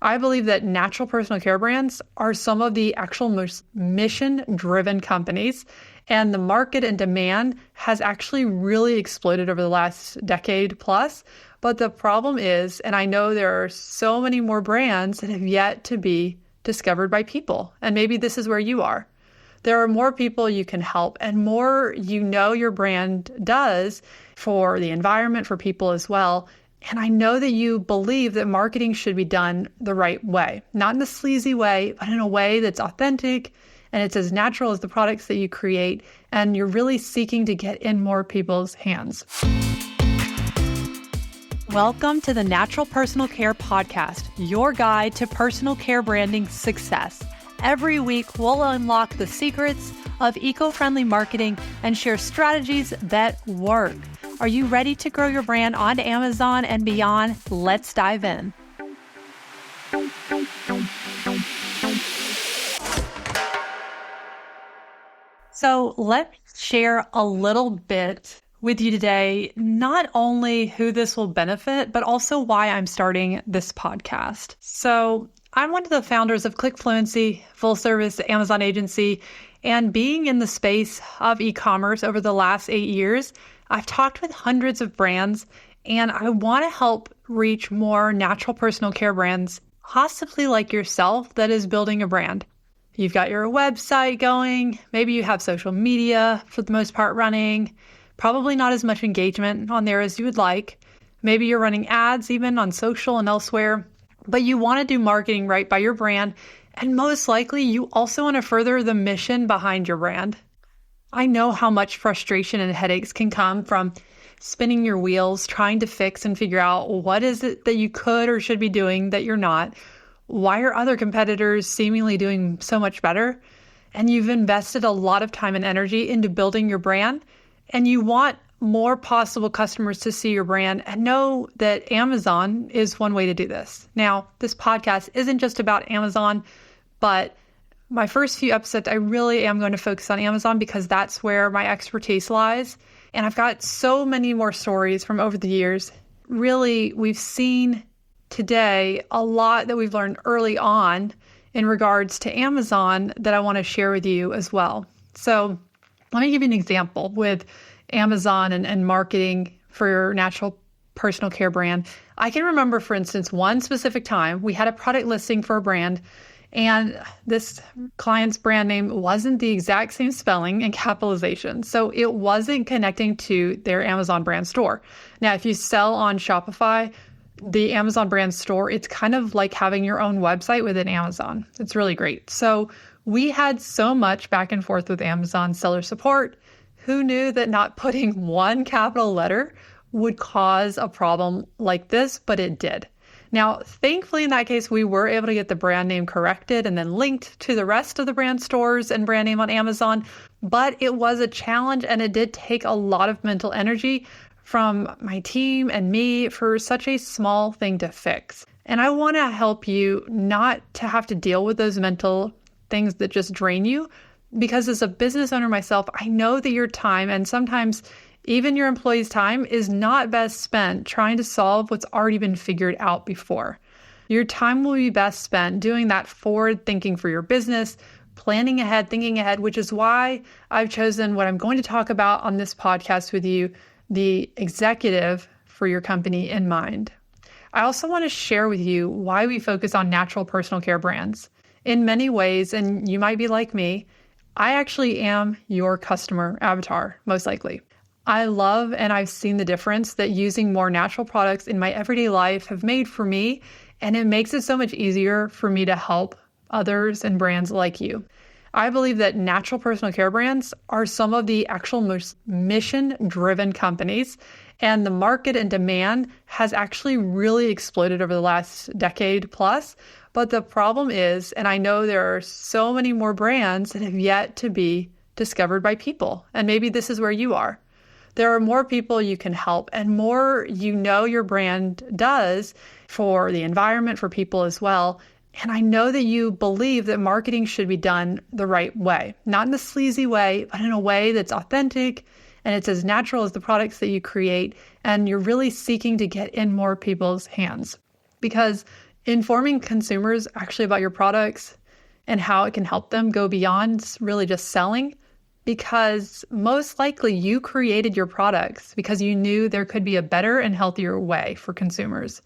I believe that natural personal care brands are some of the actual most mission-driven companies, and the market and demand has actually really exploded over the last decade plus. But the problem is, and I know there are so many more brands that have yet to be discovered by people, and maybe this is where you are. There are more people you can help and more your brand does for the environment, for people as well. And I know that you believe that marketing should be done the right way, not in a sleazy way, but in a way that's authentic and it's as natural as the products that you create. And you're really seeking to get in more people's hands. Welcome to the Natural Personal Care Podcast, your guide to personal care branding success. Every week, we'll unlock the secrets of eco-friendly marketing and share strategies that work. Are you ready to grow your brand on Amazon and beyond? Let's dive in. So let's share a little bit with you today, not only who this will benefit, but also why I'm starting this podcast. So I'm one of the founders of ClickFluency, full-service Amazon agency, and being in the space of e-commerce over the last 8 years, I've talked with hundreds of brands, and I want to help reach more natural personal care brands, possibly like yourself, that is building a brand. You've got your website going, maybe you have social media for the most part running, probably not as much engagement on there as you would like. Maybe you're running ads even on social and elsewhere, but you want to do marketing right by your brand, and most likely you also want to further the mission behind your brand. I know how much frustration and headaches can come from spinning your wheels, trying to fix and figure out what is it that you could or should be doing that you're not. Why are other competitors seemingly doing so much better? And you've invested a lot of time and energy into building your brand, and you want more possible customers to see your brand and know that Amazon is one way to do this. Now, this podcast isn't just about Amazon, but my first few episodes, I really am going to focus on Amazon because that's where my expertise lies. And I've got so many more stories from over the years. Really, we've seen today a lot that we've learned early on in regards to Amazon that I want to share with you as well. So let me give you an example with Amazon and marketing for your natural personal care brand. I can remember, for instance, one specific time we had a product listing for a brand, and this client's brand name wasn't the exact same spelling and capitalization. So it wasn't connecting to their Amazon brand store. Now, if you sell on Shopify, the Amazon brand store, it's kind of like having your own website within Amazon. It's really great. So we had so much back and forth with Amazon seller support. Who knew that not putting one capital letter would cause a problem like this, but it did. Now, thankfully, in that case, we were able to get the brand name corrected and then linked to the rest of the brand stores and brand name on Amazon. But it was a challenge, and it did take a lot of mental energy from my team and me for such a small thing to fix. And I want to help you not to have to deal with those mental things that just drain you, because as a business owner myself, I know that your time, and sometimes even your employees' time, is not best spent trying to solve what's already been figured out before. Your time will be best spent doing that forward thinking for your business, planning ahead, thinking ahead, which is why I've chosen what I'm going to talk about on this podcast with you, the executive for your company in mind. I also want to share with you why we focus on natural personal care brands. In many ways, and you might be like me, I actually am your customer avatar, most likely. I love and I've seen the difference that using more natural products in my everyday life have made for me, and it makes it so much easier for me to help others and brands like you. I believe that natural personal care brands are some of the actual most mission-driven companies, and the market and demand has actually really exploded over the last decade plus. But the problem is, and I know there are so many more brands that have yet to be discovered by people, and maybe this is where you are. There are more people you can help, and more your brand does for the environment, for people as well. And I know that you believe that marketing should be done the right way, not in a sleazy way, but in a way that's authentic and it's as natural as the products that you create. And you're really seeking to get in more people's hands, because Informing consumers actually about your products and how it can help them go beyond really just selling, because most likely you created your products because you knew there could be a better and healthier way for consumers.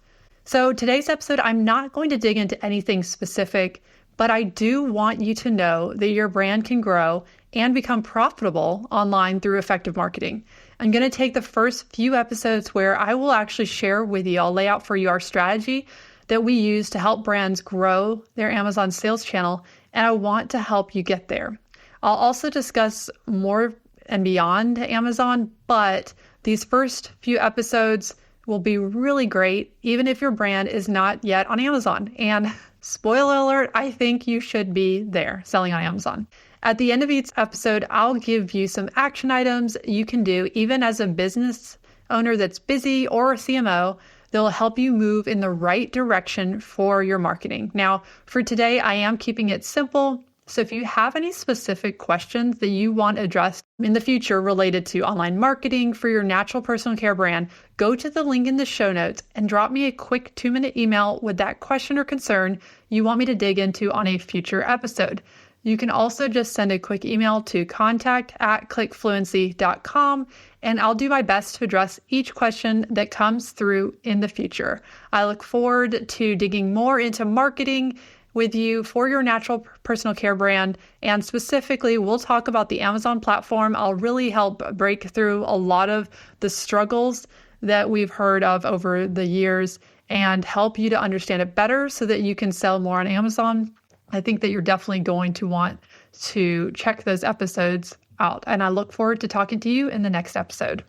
So today's episode, I'm not going to dig into anything specific, but I do want you to know that your brand can grow and become profitable online through effective marketing. I'm going to take the first few episodes where I will actually share with you, I'll lay out for you our strategy that we use to help brands grow their Amazon sales channel, and I want to help you get there. I'll also discuss more and beyond Amazon, but these first few episodes will be really great, even if your brand is not yet on Amazon. And spoiler alert, I think you should be there selling on Amazon. At the end of each episode, I'll give you some action items you can do, even as a business owner that's busy or a CMO, that will help you move in the right direction for your marketing. Now, for today, I am keeping it simple. So if you have any specific questions that you want addressed in the future related to online marketing for your natural personal care brand, go to the link in the show notes and drop me a quick 2-minute email with that question or concern you want me to dig into on a future episode. You can also just send a quick email to contact@clickfluency.com, and I'll do my best to address each question that comes through in the future. I look forward to digging more into marketing with you for your natural personal care brand, and specifically, we'll talk about the Amazon platform. I'll really help break through a lot of the struggles that we've heard of over the years and help you to understand it better so that you can sell more on Amazon. I think that you're definitely going to want to check those episodes out, and I look forward to talking to you in the next episode.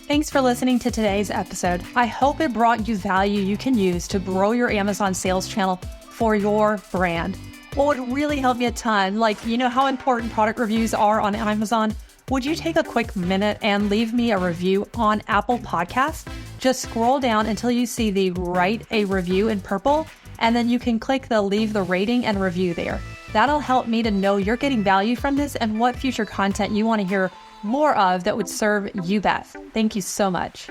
Thanks for listening to today's episode. I hope it brought you value you can use to grow your Amazon sales channel for your brand. What would really help me a ton, like, you know how important product reviews are on Amazon? Would you take a quick minute and leave me a review on Apple Podcasts? Just scroll down until you see the write a review in purple, and then you can click the leave the rating and review there. That'll help me to know you're getting value from this and what future content you want to hear more of that would serve you best. Thank you so much.